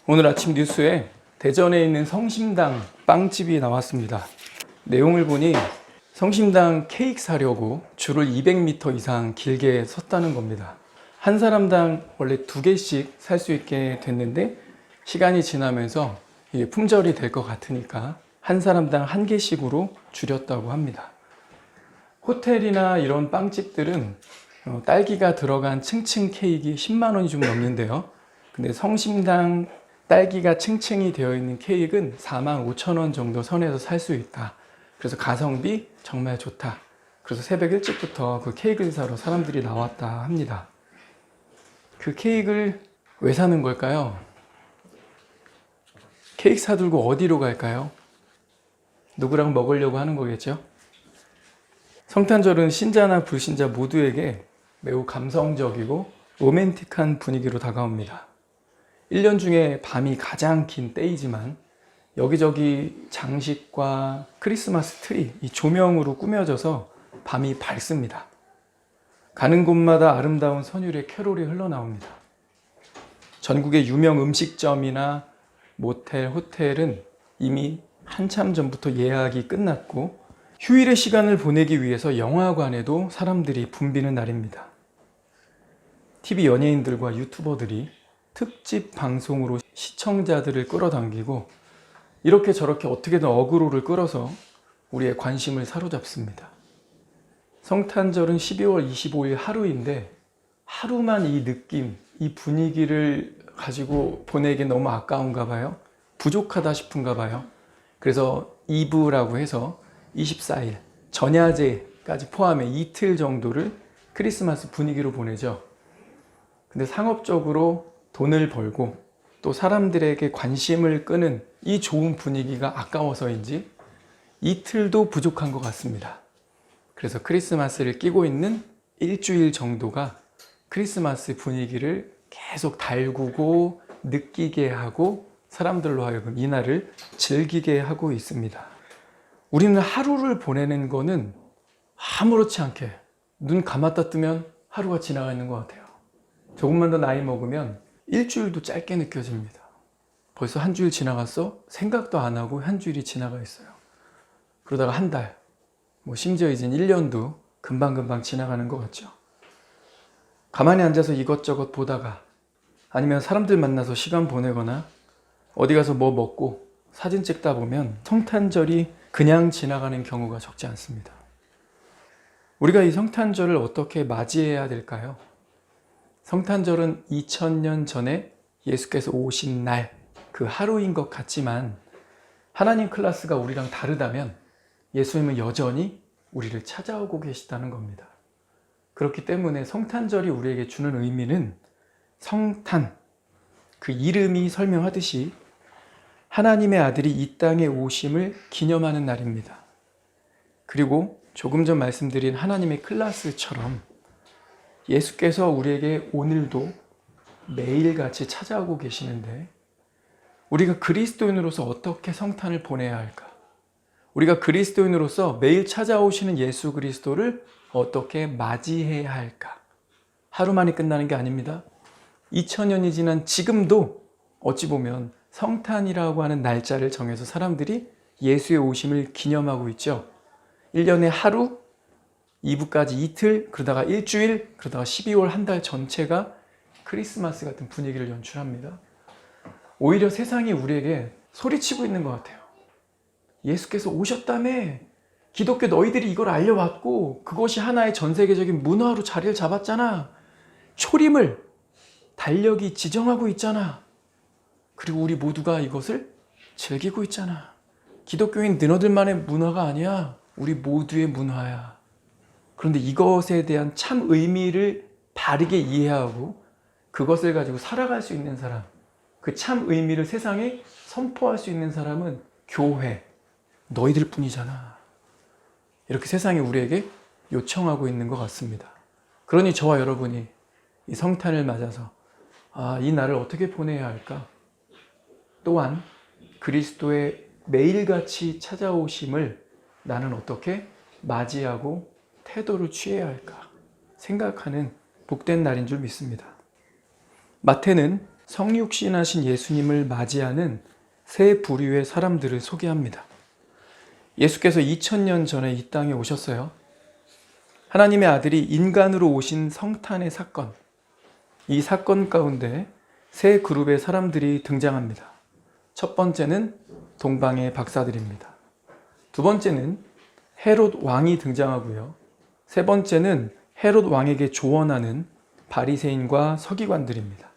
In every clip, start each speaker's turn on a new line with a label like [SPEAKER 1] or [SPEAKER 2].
[SPEAKER 1] 오늘 아침 뉴스에 대전에 있는 성심당 빵집이 나왔습니다. 내용을 보니 성심당 케이크 사려고 줄을 200m 이상 길게 섰다는 겁니다. 한 사람당 원래 2개씩 살 수 있게 됐는데 시간이 지나면서 이게 품절이 될 것 같으니까 한 사람당 1개씩으로 줄였다고 합니다. 호텔이나 이런 빵집들은 딸기가 들어간 층층 케이크가 10만 원이 좀 넘는데요. 근데 성심당 딸기가 층층이 되어 있는 케이크는 4만 5천 원 정도 선에서 살 수 있다. 그래서 가성비 정말 좋다. 그래서 새벽 일찍부터 그 케이크를 사러 사람들이 나왔다 합니다. 그 케이크를 왜 사는 걸까요? 케이크 사들고 어디로 갈까요? 누구랑 먹으려고 하는 거겠죠? 성탄절은 신자나 불신자 모두에게 매우 감성적이고 로맨틱한 분위기로 다가옵니다. 1년 중에 밤이 가장 긴 때이지만 여기저기 장식과 크리스마스 트리, 이 조명으로 꾸며져서 밤이 밝습니다. 가는 곳마다 아름다운 선율의 캐롤이 흘러나옵니다. 전국의 유명 음식점이나 모텔, 호텔은 이미 한참 전부터 예약이 끝났고 휴일의 시간을 보내기 위해서 영화관에도 사람들이 붐비는 날입니다. TV 연예인들과 유튜버들이 특집 방송으로 시청자들을 끌어당기고 이렇게 저렇게 어떻게든 어그로를 끌어서 우리의 관심을 사로잡습니다. 성탄절은 12월 25일 하루인데 하루만 이 느낌, 이 분위기를 가지고 보내기 너무 아까운가 봐요. 부족하다 싶은가 봐요. 그래서 이브라고 해서 24일, 전야제까지 포함해 이틀 정도를 크리스마스 분위기로 보내죠. 근데 상업적으로 돈을 벌고 또 사람들에게 관심을 끄는 이 좋은 분위기가 아까워서인지 이틀도 부족한 것 같습니다. 그래서 크리스마스를 끼고 있는 일주일 정도가 크리스마스 분위기를 계속 달구고 느끼게 하고 사람들로 하여금 이날을 즐기게 하고 있습니다. 우리는 하루를 보내는 거는 아무렇지 않게 눈 감았다 뜨면 하루가 지나가 있는 것 같아요. 조금만 더 나이 먹으면 일주일도 짧게 느껴집니다. 벌써 한 주일 지나갔어? 생각도 안 하고 한 주일이 지나가 있어요. 그러다가 한 달, 심지어 이젠 1년도 금방금방 지나가는 것 같죠. 가만히 앉아서 이것저것 보다가 아니면 사람들 만나서 시간 보내거나 어디 가서 뭐 먹고 사진 찍다 보면 성탄절이 그냥 지나가는 경우가 적지 않습니다. 우리가 이 성탄절을 어떻게 맞이해야 될까요? 성탄절은 2000년 전에 예수께서 오신 날, 그 하루인 것 같지만 하나님 클래스가 우리랑 다르다면 예수님은 여전히 우리를 찾아오고 계시다는 겁니다. 그렇기 때문에 성탄절이 우리에게 주는 의미는 성탄, 그 이름이 설명하듯이 하나님의 아들이 이 땅에 오심을 기념하는 날입니다. 그리고 조금 전 말씀드린 하나님의 클래스처럼 예수께서 우리에게 오늘도 매일같이 찾아오고 계시는데 우리가 그리스도인으로서 어떻게 성탄을 보내야 할까? 우리가 그리스도인으로서 매일 찾아오시는 예수 그리스도를 어떻게 맞이해야 할까? 하루만에 끝나는 게 아닙니다. 2000년이 지난 지금도 어찌 보면 성탄이라고 하는 날짜를 정해서 사람들이 예수의 오심을 기념하고 있죠. 1년에 하루, 2부까지 이틀, 그러다가 일주일, 그러다가 12월 한 달 전체가 크리스마스 같은 분위기를 연출합니다. 오히려 세상이 우리에게 소리치고 있는 것 같아요. 예수께서 오셨다며, 기독교 너희들이 이걸 알려왔고 그것이 하나의 전 세계적인 문화로 자리를 잡았잖아. 초림을 달력이 지정하고 있잖아. 그리고 우리 모두가 이것을 즐기고 있잖아. 기독교인 너희들만의 문화가 아니야. 우리 모두의 문화야. 그런데 이것에 대한 참 의미를 바르게 이해하고 그것을 가지고 살아갈 수 있는 사람, 그 참 의미를 세상에 선포할 수 있는 사람은 교회, 너희들 뿐이잖아. 이렇게 세상이 우리에게 요청하고 있는 것 같습니다. 그러니 저와 여러분이 이 성탄을 맞아서 이 날을 어떻게 보내야 할까? 또한 그리스도의 매일같이 찾아오심을 나는 어떻게 맞이하고 태도를 취해야 할까 생각하는 복된 날인 줄 믿습니다. 마태는 성육신하신 예수님을 맞이하는 세 부류의 사람들을 소개합니다. 예수께서 2000년 전에 이 땅에 오셨어요. 하나님의 아들이 인간으로 오신 성탄의 사건, 이 사건 가운데 세 그룹의 사람들이 등장합니다. 첫 번째는 동방의 박사들입니다. 두 번째는 헤롯 왕이 등장하고요. 세 번째는 헤롯 왕에게 조언하는 바리새인과 서기관들입니다.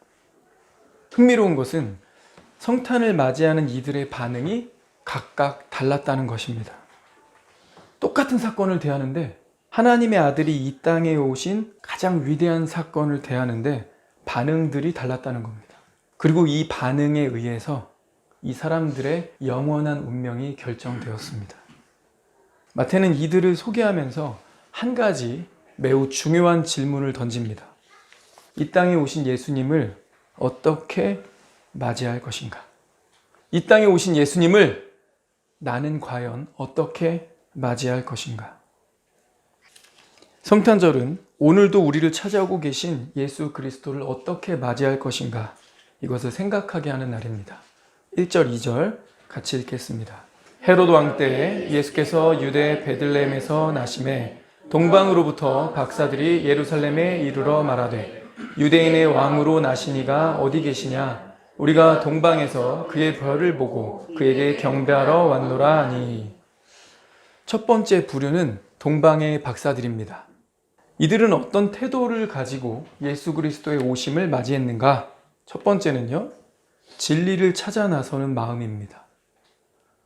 [SPEAKER 1] 흥미로운 것은 성탄을 맞이하는 이들의 반응이 각각 달랐다는 것입니다. 똑같은 사건을 대하는데 하나님의 아들이 이 땅에 오신 가장 위대한 사건을 대하는데 반응들이 달랐다는 겁니다. 그리고 이 반응에 의해서 이 사람들의 영원한 운명이 결정되었습니다. 마태는 이들을 소개하면서 한 가지 매우 중요한 질문을 던집니다. 이 땅에 오신 예수님을 어떻게 맞이할 것인가? 이 땅에 오신 예수님을 나는 과연 어떻게 맞이할 것인가? 성탄절은 오늘도 우리를 찾아오고 계신 예수 그리스도를 어떻게 맞이할 것인가? 이것을 생각하게 하는 날입니다. 1절, 2절 같이 읽겠습니다. 헤롯 왕 때에 예수께서 유대 베들레헴에서 나심에 동방으로부터 박사들이 예루살렘에 이르러 말하되 유대인의 왕으로 나신 이가 어디 계시냐? 우리가 동방에서 그의 별을 보고 그에게 경배하러 왔노라 하니. 첫 번째 부류는 동방의 박사들입니다. 이들은 어떤 태도를 가지고 예수 그리스도의 오심을 맞이했는가? 첫 번째는요, 진리를 찾아 나서는 마음입니다.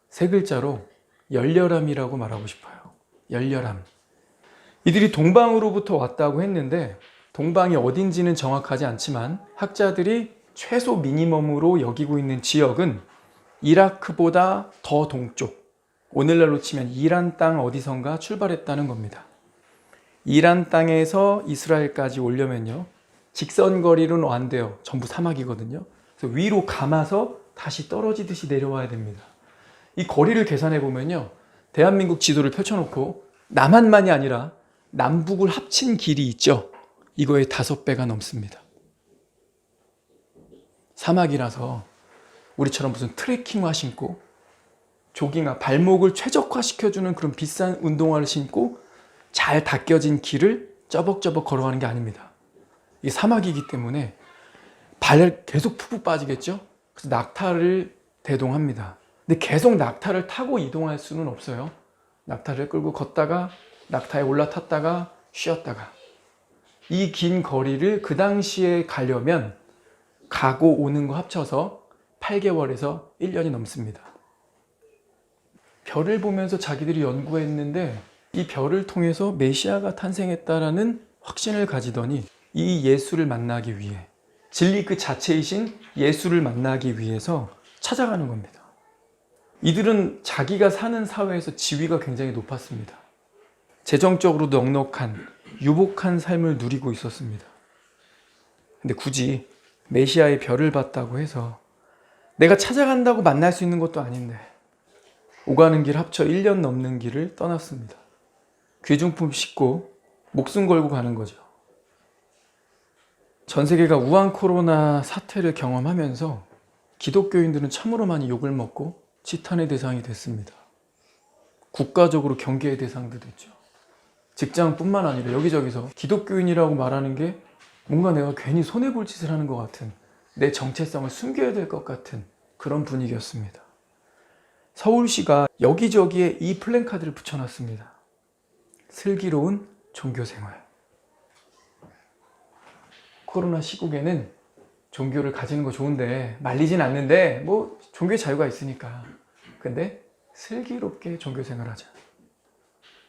[SPEAKER 1] 세 글자로 열렬함이라고 말하고 싶어요. 열렬함. 이들이 동방으로부터 왔다고 했는데 동방이 어딘지는 정확하지 않지만 학자들이 최소 미니멈으로 여기고 있는 지역은 이라크보다 더 동쪽, 오늘날로 치면 이란 땅 어디선가 출발했다는 겁니다. 이란 땅에서 이스라엘까지 오려면요, 직선거리로는 안 돼요. 전부 사막이거든요. 그래서 위로 감아서 다시 떨어지듯이 내려와야 됩니다. 이 거리를 계산해 보면요, 대한민국 지도를 펼쳐놓고 남한만이 아니라 남북을 합친 길이 있죠. 이거의 5배가 넘습니다. 사막이라서 우리처럼 무슨 트레킹화 신고 조깅화, 발목을 최적화시켜주는 그런 비싼 운동화를 신고 잘 닦여진 길을 쩌벅쩌벅 걸어가는 게 아닙니다. 이게 사막이기 때문에 발 계속 푹푹 빠지겠죠? 그래서 낙타를 대동합니다. 근데 계속 낙타를 타고 이동할 수는 없어요. 낙타를 끌고 걷다가 낙타에 올라탔다가 쉬었다가. 이 긴 거리를 그 당시에 가려면 가고 오는 거 합쳐서 8개월에서 1년이 넘습니다. 별을 보면서 자기들이 연구했는데 이 별을 통해서 메시아가 탄생했다라는 확신을 가지더니 이 예수를 만나기 위해, 진리 그 자체이신 예수를 만나기 위해서 찾아가는 겁니다. 이들은 자기가 사는 사회에서 지위가 굉장히 높았습니다. 재정적으로 넉넉한, 유복한 삶을 누리고 있었습니다. 근데 굳이 메시아의 별을 봤다고 해서 내가 찾아간다고 만날 수 있는 것도 아닌데 오가는 길 합쳐 1년 넘는 길을 떠났습니다. 귀중품 싣고 목숨 걸고 가는 거죠. 전 세계가 우한 코로나 사태를 경험하면서 기독교인들은 참으로 많이 욕을 먹고 지탄의 대상이 됐습니다. 국가적으로 경계의 대상도 됐죠. 직장뿐만 아니라 여기저기서 기독교인이라고 말하는 게 뭔가 내가 괜히 손해볼 짓을 하는 것 같은, 내 정체성을 숨겨야 될 것 같은 그런 분위기였습니다. 서울시가 여기저기에 이 플랜카드를 붙여놨습니다. 슬기로운 종교생활. 코로나 시국에는 종교를 가지는 거 좋은데 말리진 않는데 뭐 종교의 자유가 있으니까. 근데 슬기롭게 종교생활하자.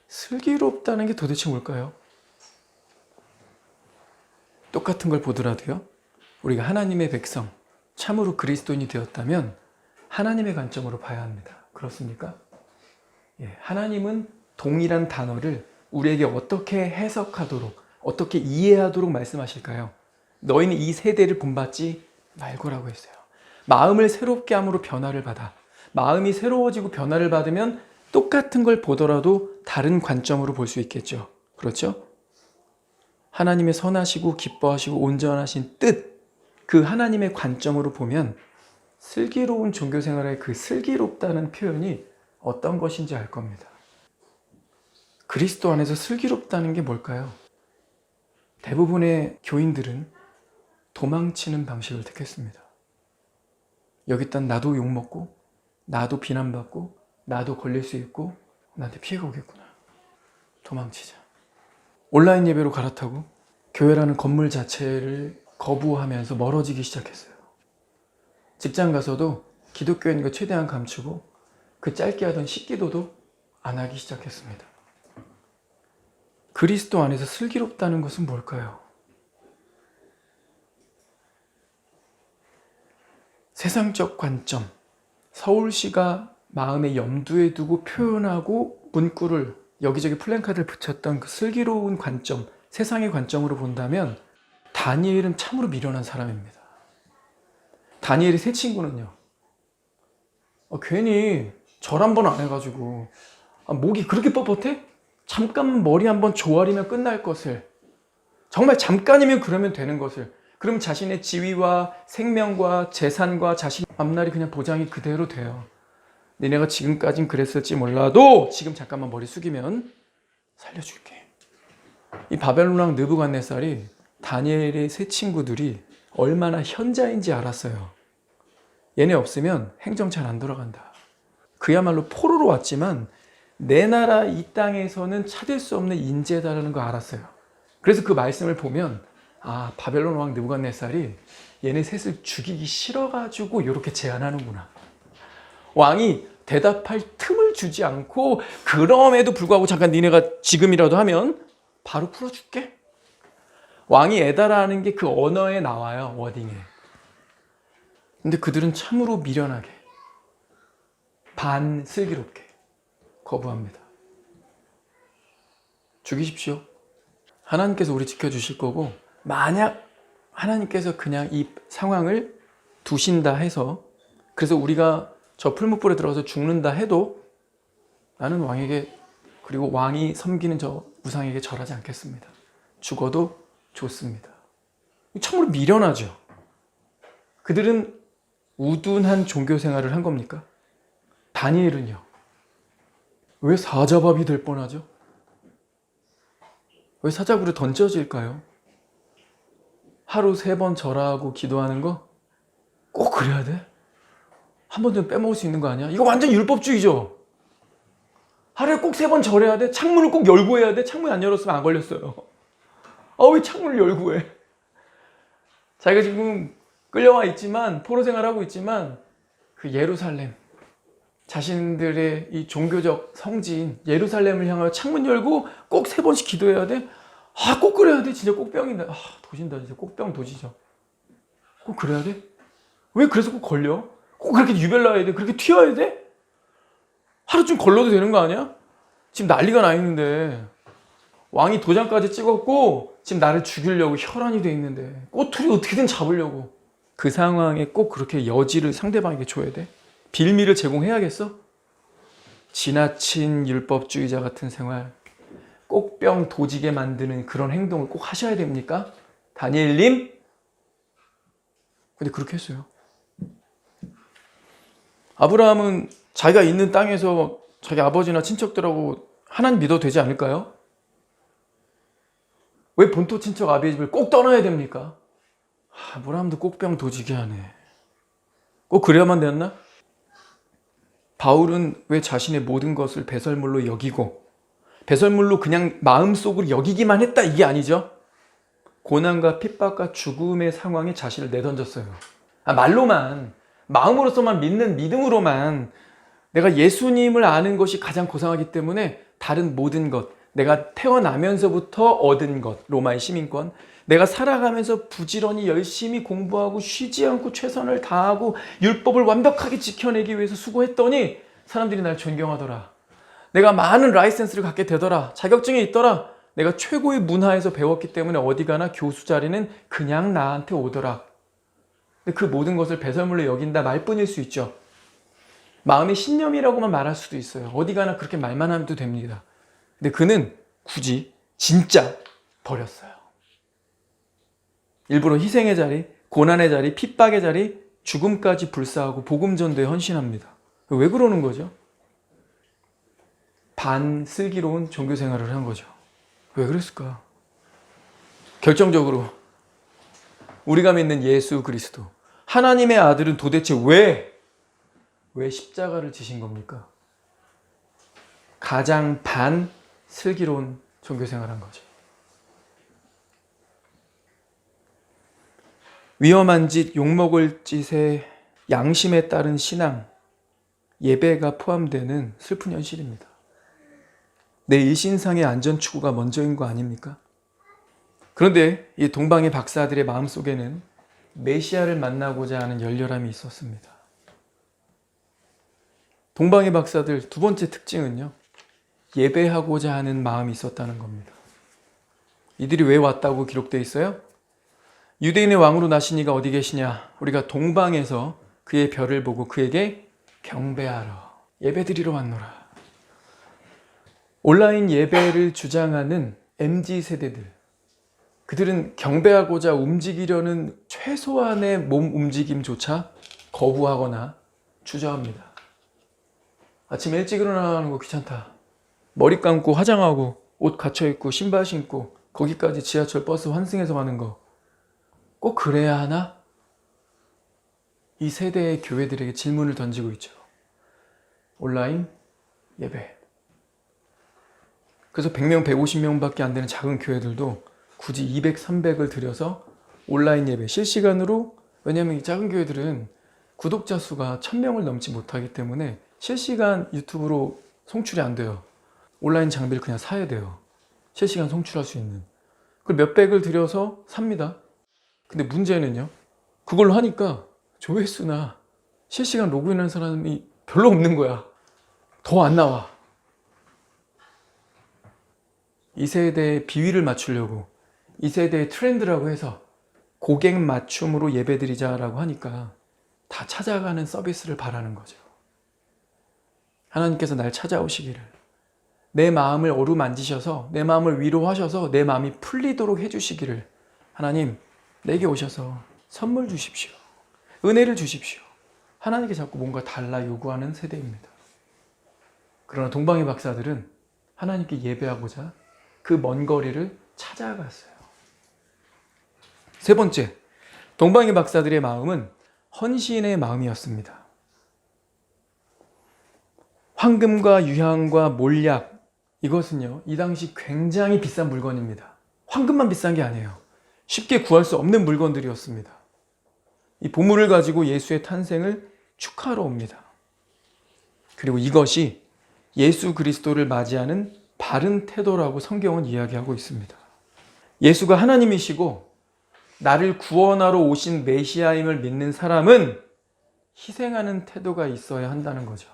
[SPEAKER 1] 슬기롭다는 게 도대체 뭘까요? 똑같은 걸 보더라도요, 우리가 하나님의 백성, 참으로 그리스도인이 되었다면 하나님의 관점으로 봐야 합니다. 그렇습니까? 예, 하나님은 동일한 단어를 우리에게 어떻게 해석하도록, 어떻게 이해하도록 말씀하실까요? 너희는 이 세대를 본받지 말고라고 했어요. 마음을 새롭게 함으로 변화를 받아. 마음이 새로워지고 변화를 받으면 똑같은 걸 보더라도 다른 관점으로 볼 수 있겠죠. 그렇죠? 하나님의 선하시고 기뻐하시고 온전하신 뜻, 그 하나님의 관점으로 보면 슬기로운 종교 생활의 그 슬기롭다는 표현이 어떤 것인지 알 겁니다. 그리스도 안에서 슬기롭다는 게 뭘까요? 대부분의 교인들은 도망치는 방식을 택했습니다. 여기다 나도 욕먹고, 나도 비난받고, 나도 걸릴 수 있고, 나한테 피해가 오겠구나. 도망치자. 온라인 예배로 갈아타고 교회라는 건물 자체를 거부하면서 멀어지기 시작했어요. 직장 가서도 기독교인 거 최대한 감추고 그 짧게 하던 식기도도 안 하기 시작했습니다. 그리스도 안에서 슬기롭다는 것은 뭘까요? 세상적 관점, 서울시가 마음에 염두에 두고 표현하고 문구를 여기저기 플랜카드를 붙였던 그 슬기로운 관점, 세상의 관점으로 본다면 다니엘은 참으로 미련한 사람입니다. 다니엘의 세 친구는요, 괜히 절 한 번 안 해가지고 목이 그렇게 뻣뻣해? 잠깐 머리 한번 조아리면 끝날 것을, 정말 잠깐이면 그러면 되는 것을, 그럼 자신의 지위와 생명과 재산과 자신 앞날이 그냥 보장이 그대로 돼요. 니네가 지금까진 그랬을지 몰라도 지금 잠깐만 머리 숙이면 살려줄게. 이 바벨론 왕 느부갓네살이 다니엘의 세 친구들이 얼마나 현자인지 알았어요. 얘네 없으면 행정 잘 안 돌아간다. 그야말로 포로로 왔지만 내 나라 이 땅에서는 찾을 수 없는 인재다라는 거 알았어요. 그래서 그 말씀을 보면 바벨론 왕 느부갓네살이 얘네 셋을 죽이기 싫어가지고 이렇게 제안하는구나. 왕이 대답할 틈을 주지 않고 그럼에도 불구하고 잠깐 니네가 지금이라도 하면 바로 풀어줄게. 왕이 애다라는 게 그 언어에 나와요. 워딩에. 근데 그들은 참으로 미련하게 반슬기롭게 거부합니다. 죽이십시오. 하나님께서 우리 지켜주실 거고, 만약 하나님께서 그냥 이 상황을 두신다 해서, 그래서 우리가 저 풀무불에 들어가서 죽는다 해도 나는 왕에게, 그리고 왕이 섬기는 저 우상에게 절하지 않겠습니다. 죽어도 좋습니다. 참으로 미련하죠. 그들은 우둔한 종교 생활을 한 겁니까? 다니엘은요? 왜 사자밥이 될 뻔하죠? 왜 사자굴에 던져질까요? 하루 3번 절하고 기도하는 거 꼭 그래야 돼? 한 번쯤 빼먹을 수 있는 거 아니야? 이거 완전 율법주의죠? 하루에 꼭 3번 절해야 돼? 창문을 꼭 열고 해야 돼? 창문 안 열었으면 안 걸렸어요. 왜 창문을 열고 해? 자기가 지금 끌려와 있지만, 포로 생활하고 있지만, 그 예루살렘, 자신들의 이 종교적 성지인 예루살렘을 향하여 창문 열고 꼭 3번씩 기도해야 돼? 꼭 그래야 돼? 진짜 꼭 병인다. 도진다. 진짜 꼭 병 도지죠. 꼭 그래야 돼? 왜 그래서 꼭 걸려? 꼭 그렇게 유별나야 돼? 그렇게 튀어야 돼? 하루쯤 걸러도 되는 거 아니야? 지금 난리가 나 있는데, 왕이 도장까지 찍었고 지금 나를 죽이려고 혈안이 돼 있는데 꼬투리 어떻게든 잡으려고, 그 상황에 꼭 그렇게 여지를 상대방에게 줘야 돼? 빌미를 제공해야겠어? 지나친 율법주의자 같은 생활, 꼭병 도지게 만드는 그런 행동을 꼭 하셔야 됩니까? 다니엘님? 근데 그렇게 했어요. 아브라함은 자기가 있는 땅에서 자기 아버지나 친척들하고 하나님 믿어도 되지 않을까요? 왜 본토 친척 아비의 집을 꼭 떠나야 됩니까? 아브라함도 꼭병 도지게 하네. 꼭 그래야만 되었나? 바울은 왜 자신의 모든 것을 배설물로 여기고, 배설물로 그냥 마음속으로 여기기만 했다, 이게 아니죠? 고난과 핍박과 죽음의 상황에 자신을 내던졌어요. 말로만, 마음으로서만 믿는 믿음으로만, 내가 예수님을 아는 것이 가장 고상하기 때문에 다른 모든 것, 내가 태어나면서부터 얻은 것, 로마의 시민권, 내가 살아가면서 부지런히 열심히 공부하고 쉬지 않고 최선을 다하고 율법을 완벽하게 지켜내기 위해서 수고했더니 사람들이 날 존경하더라. 내가 많은 라이센스를 갖게 되더라. 자격증이 있더라. 내가 최고의 문화에서 배웠기 때문에 어디 가나 교수 자리는 그냥 나한테 오더라. 근데 그 모든 것을 배설물로 여긴다 말뿐일 수 있죠. 마음의 신념이라고만 말할 수도 있어요. 어디 가나 그렇게 말만 하면 됩니다. 근데 그는 굳이 진짜 버렸어요. 일부러 희생의 자리, 고난의 자리, 핍박의 자리, 죽음까지 불사하고 복음 전도에 헌신합니다. 왜 그러는 거죠? 반슬기로운 종교 생활을 한 거죠. 왜 그랬을까? 결정적으로 우리가 믿는 예수 그리스도, 하나님의 아들은 도대체 왜 십자가를 지신 겁니까? 가장 반슬기로운 종교 생활을 한 거죠. 위험한 짓, 욕먹을 짓에 양심에 따른 신앙, 예배가 포함되는 슬픈 현실입니다. 내 일신상의 안전추구가 먼저인 거 아닙니까? 그런데 이 동방의 박사들의 마음속에는 메시아를 만나고자 하는 열렬함이 있었습니다. 동방의 박사들 두 번째 특징은요, 예배하고자 하는 마음이 있었다는 겁니다. 이들이 왜 왔다고 기록되어 있어요? 유대인의 왕으로 나신 이가 어디 계시냐? 우리가 동방에서 그의 별을 보고 그에게 경배하러, 예배드리러 왔노라. 온라인 예배를 주장하는 MZ세대들, 그들은 경배하고자 움직이려는 최소한의 몸 움직임조차 거부하거나 주저합니다. 아침 일찍 일어나는 거 귀찮다. 머리 감고 화장하고 옷 갖춰입고 신발 신고 거기까지 지하철 버스 환승해서 가는 거 꼭 그래야 하나? 이 세대의 교회들에게 질문을 던지고 있죠. 온라인 예배. 그래서 100명, 150명밖에 안 되는 작은 교회들도 굳이 200, 300을 들여서 온라인 예배 실시간으로, 왜냐하면 이 작은 교회들은 구독자 수가 1000명을 넘지 못하기 때문에 실시간 유튜브로 송출이 안 돼요. 온라인 장비를 그냥 사야 돼요. 실시간 송출할 수 있는. 그걸 몇백을 들여서 삽니다. 근데 문제는요, 그걸로 하니까 조회수나 실시간 로그인하는 사람이 별로 없는 거야. 더 안 나와. 이 세대의 비위를 맞추려고, 이 세대의 트렌드라고 해서 고객 맞춤으로 예배드리자라고 하니까 다 찾아가는 서비스를 바라는 거죠. 하나님께서 날 찾아오시기를, 내 마음을 어루만지셔서 내 마음을 위로하셔서 내 마음이 풀리도록 해주시기를, 하나님 내게 오셔서 선물 주십시오. 은혜를 주십시오. 하나님께 자꾸 뭔가 달라 요구하는 세대입니다. 그러나 동방의 박사들은 하나님께 예배하고자 그 먼 거리를 찾아갔어요. 세 번째, 동방의 박사들의 마음은 헌신의 마음이었습니다. 황금과 유향과 몰약, 이것은요, 이 당시 굉장히 비싼 물건입니다. 황금만 비싼 게 아니에요. 쉽게 구할 수 없는 물건들이었습니다. 이 보물을 가지고 예수의 탄생을 축하하러 옵니다. 그리고 이것이 예수 그리스도를 맞이하는 바른 태도라고 성경은 이야기하고 있습니다. 예수가 하나님이시고 나를 구원하러 오신 메시아임을 믿는 사람은 희생하는 태도가 있어야 한다는 거죠.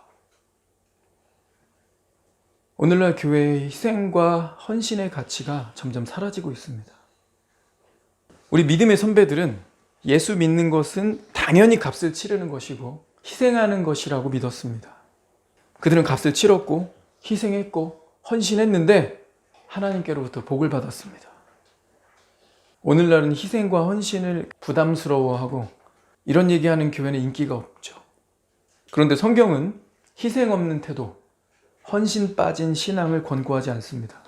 [SPEAKER 1] 오늘날 교회의 희생과 헌신의 가치가 점점 사라지고 있습니다. 우리 믿음의 선배들은 예수 믿는 것은 당연히 값을 치르는 것이고 희생하는 것이라고 믿었습니다. 그들은 값을 치렀고 희생했고 헌신했는데 하나님께로부터 복을 받았습니다. 오늘날은 희생과 헌신을 부담스러워하고 이런 얘기하는 교회는 인기가 없죠. 그런데 성경은 희생 없는 태도, 헌신 빠진 신앙을 권고하지 않습니다.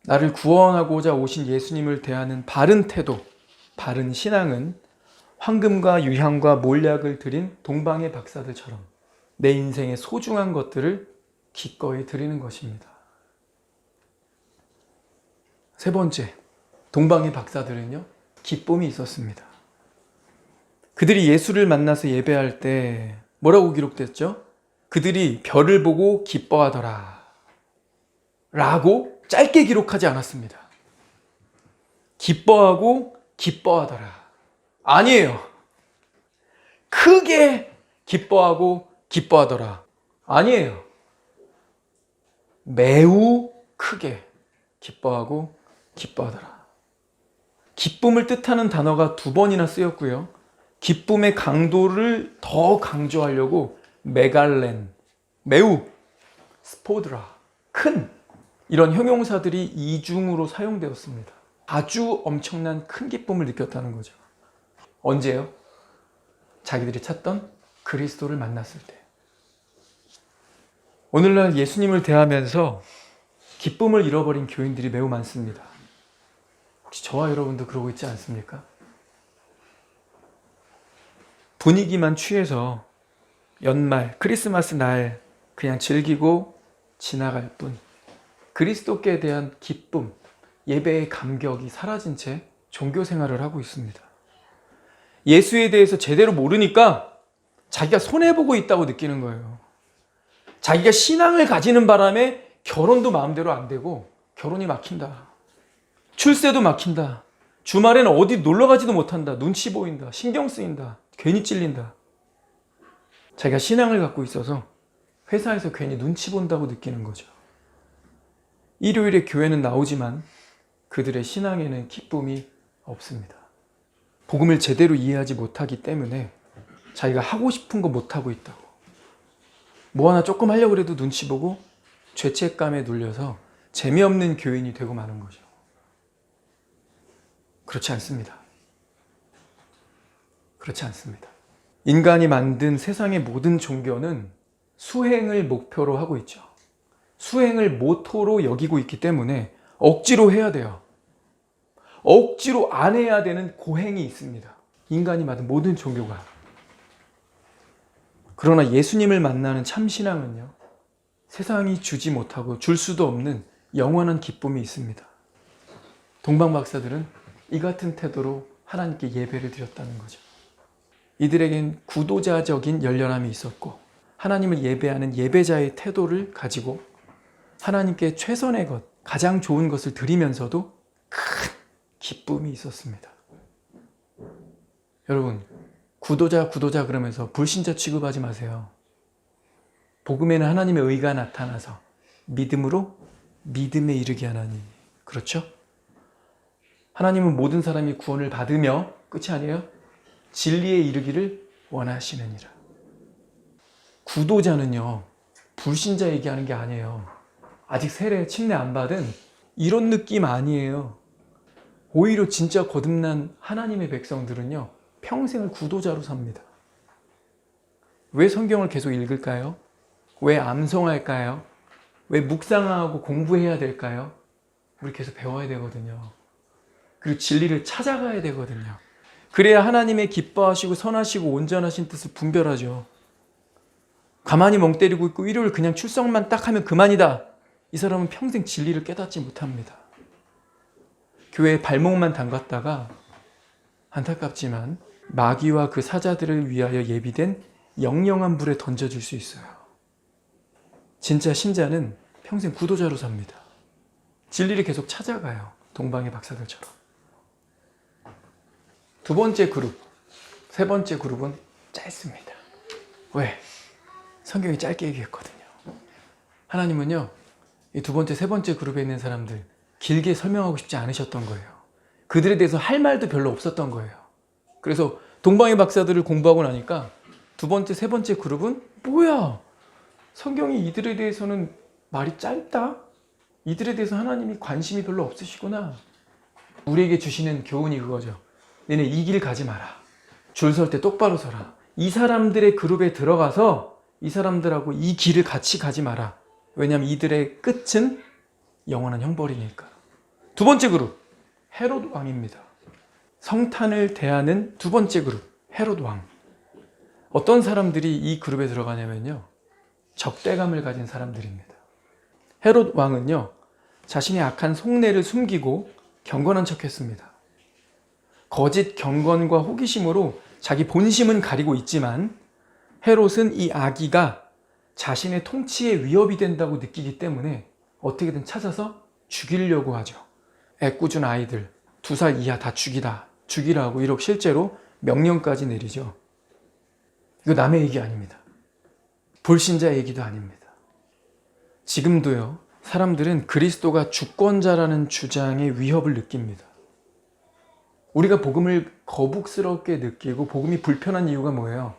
[SPEAKER 1] 나를 구원하고자 오신 예수님을 대하는 바른 태도, 바른 신앙은 황금과 유향과 몰약을 드린 동방의 박사들처럼 내 인생의 소중한 것들을 기꺼이 드리는 것입니다. 세 번째, 동방의 박사들은요, 기쁨이 있었습니다. 그들이 예수를 만나서 예배할 때 뭐라고 기록됐죠? 그들이 별을 보고 기뻐하더라 라고 짧게 기록하지 않았습니다. 기뻐하고 기뻐하더라. 아니에요. 크게 기뻐하고 기뻐하더라. 아니에요. 매우 크게 기뻐하고 기뻐하더라. 기쁨을 뜻하는 단어가 2번이나 쓰였고요. 기쁨의 강도를 더 강조하려고 메갈렌, 매우, 스포드라, 큰, 이런 형용사들이 이중으로 사용되었습니다. 아주 엄청난 큰 기쁨을 느꼈다는 거죠. 언제요? 자기들이 찾던 그리스도를 만났을 때. 오늘날 예수님을 대하면서 기쁨을 잃어버린 교인들이 매우 많습니다. 혹시 저와 여러분도 그러고 있지 않습니까? 분위기만 취해서 연말, 크리스마스 날 그냥 즐기고 지나갈 뿐 그리스도께 대한 기쁨, 예배의 감격이 사라진 채 종교 생활을 하고 있습니다. 예수에 대해서 제대로 모르니까 자기가 손해보고 있다고 느끼는 거예요. 자기가 신앙을 가지는 바람에 결혼도 마음대로 안 되고 결혼이 막힌다. 출세도 막힌다. 주말에는 어디 놀러 가지도 못한다. 눈치 보인다. 신경 쓰인다. 괜히 찔린다. 자기가 신앙을 갖고 있어서 회사에서 괜히 눈치 본다고 느끼는 거죠. 일요일에 교회는 나오지만 그들의 신앙에는 기쁨이 없습니다. 복음을 제대로 이해하지 못하기 때문에 자기가 하고 싶은 거 못하고 있다고. 뭐 하나 조금 하려고 해도 눈치 보고 죄책감에 눌려서 재미없는 교인이 되고 마는 거죠. 그렇지 않습니다. 그렇지 않습니다. 인간이 만든 세상의 모든 종교는 수행을 목표로 하고 있죠. 수행을 모토로 여기고 있기 때문에 억지로 해야 돼요. 억지로 안 해야 되는 고행이 있습니다. 인간이 만든 모든 종교가. 그러나 예수님을 만나는 참신앙은요, 세상이 주지 못하고 줄 수도 없는 영원한 기쁨이 있습니다. 동방박사들은 이 같은 태도로 하나님께 예배를 드렸다는 거죠. 이들에겐 구도자적인 열렬함이 있었고 하나님을 예배하는 예배자의 태도를 가지고 하나님께 최선의 것, 가장 좋은 것을 드리면서도 큰 기쁨이 있었습니다. 여러분, 구도자 그러면서 불신자 취급하지 마세요. 복음에는 하나님의 의가 나타나서 믿음으로 믿음에 이르게 하나니. 그렇죠? 하나님은 모든 사람이 구원을 받으며 끝이 아니에요. 진리에 이르기를 원하시느니라. 구도자는요, 불신자 얘기하는 게 아니에요. 아직 세례, 침례 안 받은 이런 느낌 아니에요. 오히려 진짜 거듭난 하나님의 백성들은요, 평생을 구도자로 삽니다. 왜 성경을 계속 읽을까요? 왜 암송할까요? 왜 묵상하고 공부해야 될까요? 우리 계속 배워야 되거든요. 그리고 진리를 찾아가야 되거든요. 그래야 하나님의 기뻐하시고 선하시고 온전하신 뜻을 분별하죠. 가만히 멍 때리고 있고 일요일 그냥 출석만 딱 하면 그만이다. 이 사람은 평생 진리를 깨닫지 못합니다. 교회에 발목만 담갔다가 안타깝지만 마귀와 그 사자들을 위하여 예비된 영영한 불에 던져질 수 있어요. 진짜 신자는 평생 구도자로 삽니다. 진리를 계속 찾아가요. 동방의 박사들처럼. 두 번째 그룹, 세 번째 그룹은 짧습니다. 왜? 성경이 짧게 얘기했거든요. 하나님은요, 이 두 번째, 세 번째 그룹에 있는 사람들 길게 설명하고 싶지 않으셨던 거예요. 그들에 대해서 할 말도 별로 없었던 거예요. 그래서 동방의 박사들을 공부하고 나니까 두 번째, 세 번째 그룹은 뭐야? 성경이 이들에 대해서는 말이 짧다? 이들에 대해서 하나님이 관심이 별로 없으시구나. 우리에게 주시는 교훈이 그거죠. 너네 이 길 가지 마라. 줄 설 때 똑바로 서라. 이 사람들의 그룹에 들어가서 이 사람들하고 이 길을 같이 가지 마라. 왜냐하면 이들의 끝은 영원한 형벌이니까. 두 번째 그룹, 헤롯 왕입니다. 성탄을 대하는 두 번째 그룹, 헤롯 왕. 어떤 사람들이 이 그룹에 들어가냐면요, 적대감을 가진 사람들입니다. 헤롯 왕은요, 자신의 악한 속내를 숨기고 경건한 척했습니다. 거짓 경건과 호기심으로 자기 본심은 가리고 있지만 헤롯은 이 악의가 자신의 통치에 위협이 된다고 느끼기 때문에 어떻게든 찾아서 죽이려고 하죠. 애꿎은 아이들 2살 이하 다 죽이라고 이렇게 실제로 명령까지 내리죠. 이거 남의 얘기 아닙니다. 불신자 얘기도 아닙니다. 지금도요, 사람들은 그리스도가 주권자라는 주장에 위협을 느낍니다. 우리가 복음을 거북스럽게 느끼고 복음이 불편한 이유가 뭐예요?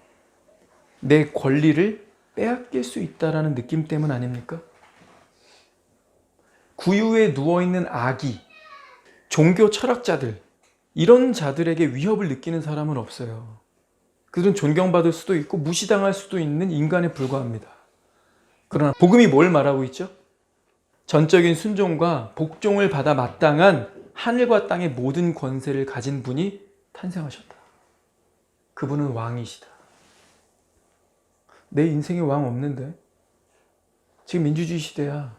[SPEAKER 1] 내 권리를 빼앗길 수 있다는 느낌 때문 아닙니까? 구유에 누워있는 아기, 종교 철학자들, 이런 자들에게 위협을 느끼는 사람은 없어요. 그들은 존경받을 수도 있고 무시당할 수도 있는 인간에 불과합니다. 그러나 복음이 뭘 말하고 있죠? 전적인 순종과 복종을 받아 마땅한 하늘과 땅의 모든 권세를 가진 분이 탄생하셨다. 그분은 왕이시다. 내 인생에 왕 없는데? 지금 민주주의 시대야.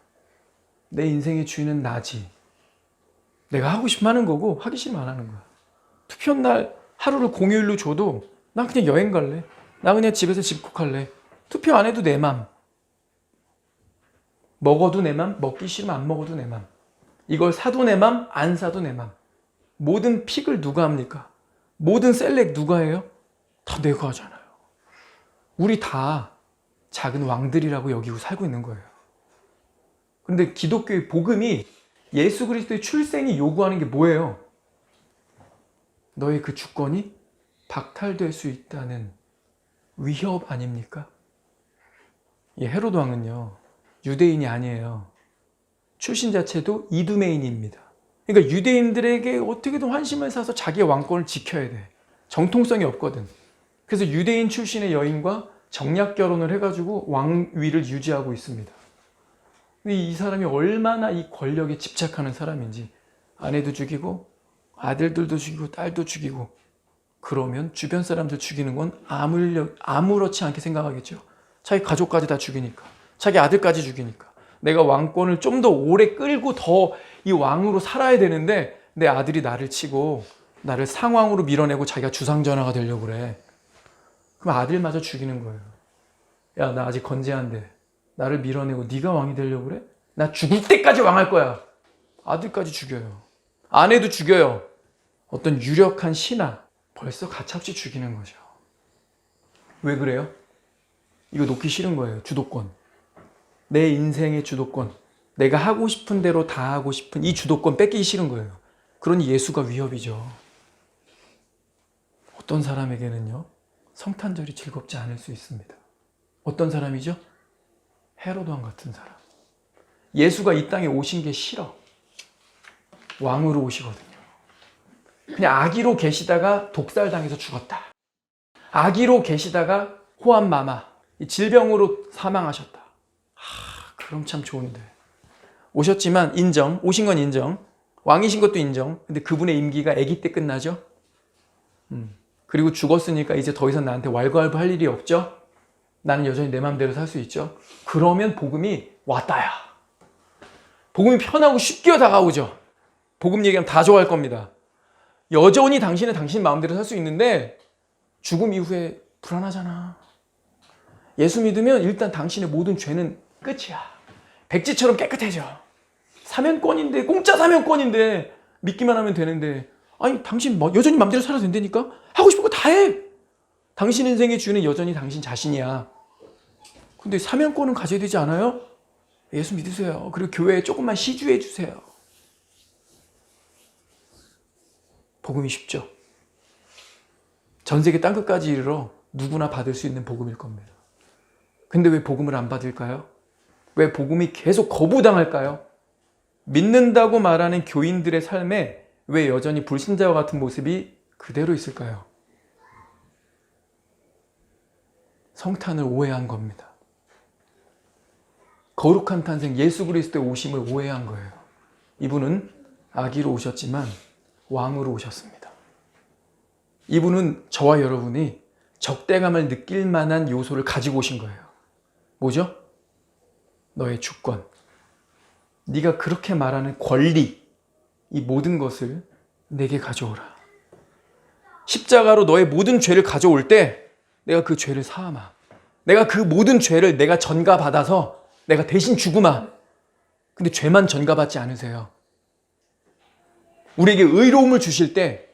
[SPEAKER 1] 내 인생의 주인은 나지. 내가 하고 싶으면 하는 거고 하기 싫으면 안 하는 거야. 투표 날 하루를 공휴일로 줘도 난 그냥 여행 갈래. 나 그냥 집에서 집콕할래. 투표 안 해도 내 맘. 먹어도 내 맘, 먹기 싫으면 안 먹어도 내 맘. 이걸 사도 내 맘, 안 사도 내 맘. 모든 픽을 누가 합니까? 모든 셀렉 누가 해요? 다 내가 하잖아요. 우리 다 작은 왕들이라고 여기고 살고 있는 거예요. 그런데 기독교의 복음이 예수 그리스도의 출생이 요구하는 게 뭐예요? 너의 그 주권이 박탈될 수 있다는 위협 아닙니까? 이 헤롯 왕은요, 유대인이 아니에요. 출신 자체도 이두메인입니다. 그러니까 유대인들에게 어떻게든 환심을 사서 자기의 왕권을 지켜야 돼. 정통성이 없거든. 그래서 유대인 출신의 여인과 정략 결혼을 해가지고 왕위를 유지하고 있습니다. 근데 이 사람이 얼마나 이 권력에 집착하는 사람인지 아내도 죽이고 아들들도 죽이고 딸도 죽이고 그러면 주변 사람들 죽이는 건 아무렇지 않게 생각하겠죠. 자기 가족까지 다 죽이니까. 자기 아들까지 죽이니까. 내가 왕권을 좀 더 오래 끌고 더 이 왕으로 살아야 되는데 내 아들이 나를 치고 나를 상왕으로 밀어내고 자기가 주상전하가 되려고 그래. 그럼 아들마저 죽이는 거예요. 야, 나 아직 건재한데 나를 밀어내고 네가 왕이 되려고 그래? 나 죽을 때까지 왕할 거야. 아들까지 죽여요. 아내도 죽여요. 어떤 유력한 신하 벌써 가차없이 죽이는 거죠. 왜 그래요? 이거 놓기 싫은 거예요. 주도권. 내 인생의 주도권. 내가 하고 싶은 대로 다 하고 싶은 이 주도권 뺏기기 싫은 거예요. 그러니 예수가 위협이죠. 어떤 사람에게는요, 성탄절이 즐겁지 않을 수 있습니다. 어떤 사람이죠? 헤롯 왕 같은 사람. 예수가 이 땅에 오신 게 싫어. 왕으로 오시거든요. 그냥 아기로 계시다가 독살당해서 죽었다. 아기로 계시다가 호암마마, 질병으로 사망하셨다. 그럼 참 좋은데. 오셨지만 인정, 오신 건 인정, 왕이신 것도 인정. 근데 그분의 임기가 아기 때 끝나죠? 그리고 죽었으니까 이제 더 이상 나한테 왈가왈부 할 일이 없죠? 나는 여전히 내 마음대로 살 수 있죠? 그러면 복음이 왔다야. 복음이 편하고 쉽게 다가오죠? 복음 얘기하면 다 좋아할 겁니다. 여전히 당신은 당신 마음대로 살 수 있는데 죽음 이후에 불안하잖아. 예수 믿으면 일단 당신의 모든 죄는 끝이야. 백지처럼 깨끗해져. 사면권인데, 공짜 사면권인데 믿기만 하면 되는데 아니 당신 여전히 마음대로 살아도 된다니까? 하고 싶은 거 다 해. 당신 인생의 주인은 여전히 당신 자신이야. 근데 사면권은 가져야 되지 않아요? 예수 믿으세요. 그리고 교회에 조금만 시주해 주세요. 복음이 쉽죠? 전 세계 땅끝까지 이르러 누구나 받을 수 있는 복음일 겁니다. 근데 왜 복음을 안 받을까요? 왜 복음이 계속 거부당할까요? 믿는다고 말하는 교인들의 삶에 왜 여전히 불신자와 같은 모습이 그대로 있을까요? 성탄을 오해한 겁니다. 거룩한 탄생 예수 그리스도의 오심을 오해한 거예요. 이분은 아기로 오셨지만 왕으로 오셨습니다. 이분은 저와 여러분이 적대감을 느낄 만한 요소를 가지고 오신 거예요. 뭐죠? 너의 주권. 네가 그렇게 말하는 권리, 이 모든 것을 내게 가져오라. 십자가로 너의 모든 죄를 가져올 때 내가 그 죄를 사함아. 내가 그 모든 죄를 내가 전가받아서 내가 대신 죽음아. 근데 죄만 전가받지 않으세요. 우리에게 의로움을 주실 때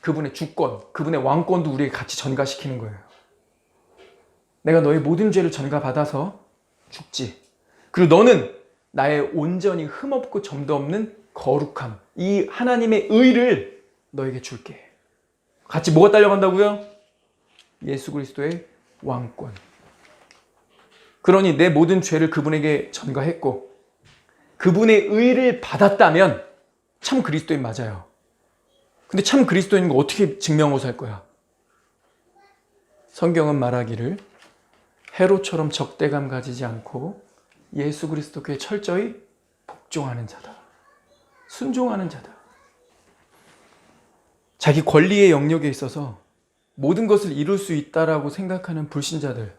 [SPEAKER 1] 그분의 주권, 그분의 왕권도 우리에게 같이 전가시키는 거예요. 내가 너의 모든 죄를 전가받아서 죽지. 그리고 너는 나의 온전히 흠없고 점도 없는 거룩함, 이 하나님의 의를 너에게 줄게. 같이 뭐가 딸려간다고요? 예수 그리스도의 왕권. 그러니 내 모든 죄를 그분에게 전가했고 그분의 의를 받았다면 참 그리스도인 맞아요. 근데 참 그리스도인인 거 어떻게 증명하고 살 거야? 성경은 말하기를 헤롯처럼 적대감 가지지 않고 예수 그리스도께 철저히 복종하는 자다. 순종하는 자다. 자기 권리의 영역에 있어서 모든 것을 이룰 수 있다라고 생각하는 불신자들,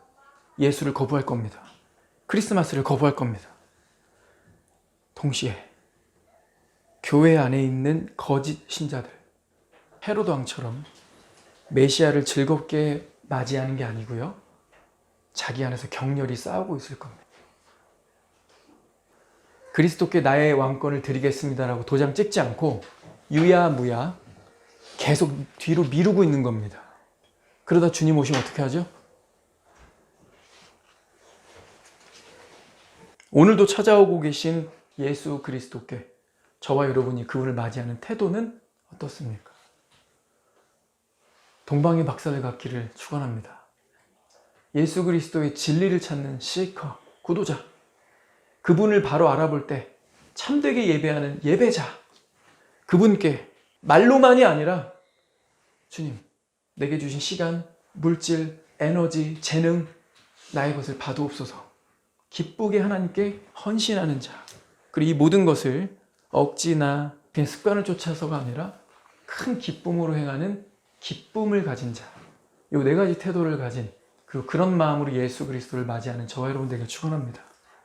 [SPEAKER 1] 예수를 거부할 겁니다. 크리스마스를 거부할 겁니다. 동시에 교회 안에 있는 거짓 신자들, 헤롯 왕처럼 메시아를 즐겁게 맞이하는 게 아니고요, 자기 안에서 격렬히 싸우고 있을 겁니다. 그리스도께 나의 왕권을 드리겠습니다라고 도장 찍지 않고 유야무야 계속 뒤로 미루고 있는 겁니다. 그러다 주님 오시면 어떻게 하죠? 오늘도 찾아오고 계신 예수 그리스도께 저와 여러분이 그분을 맞이하는 태도는 어떻습니까? 동방의 박사들 같기를 축원합니다. 예수 그리스도의 진리를 찾는 시커, 구도자, 그분을 바로 알아볼 때 참되게 예배하는 예배자, 그분께 말로만이 아니라 주님, 내게 주신 시간, 물질, 에너지, 재능, 나의 것을 봐두옵소서. 기쁘게 하나님께 헌신하는 자. 그리고 이 모든 것을 억지나 그냥 습관을 쫓아서가 아니라 큰 기쁨으로 행하는 기쁨을 가진 자. 이 네 가지 태도를 가진 그런 마음으로 예수 그리스도를 맞이하는 저와 여러분 되길 축원합니다.